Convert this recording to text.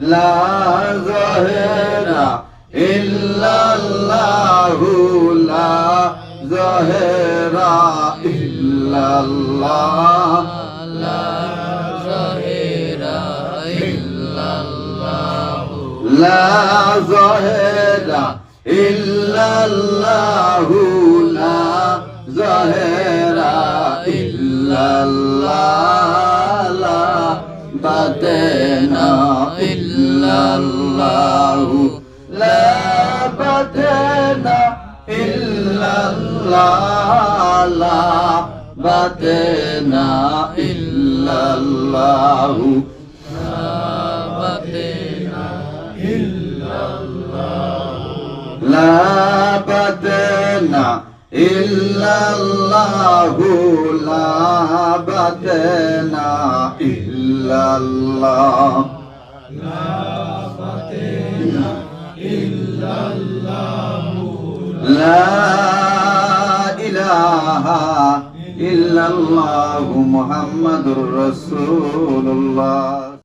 লা যাহেরা ইল্লাল্লাহু লা যাহেরা ইল্লাল্লাহ লা যাহেরা ইল্লাল্লাহু লা যাহেরা ইল্লাল্লাহু লা যাহেরা ইল্লাল্লাহ লা বাতেনা ইল্লাল্লাহু লা বাতেনা ইল্লাল্লাহ লা বাতেনা ইল্লাল্লাহু লা বাতেনা ইল্লাল্লাহু লা বাতেনা ইল্লাল্লাহ লা ইলাহা ইল্লাল্লাহু মুহাম্মাদুর রাসূলুল্লাহ।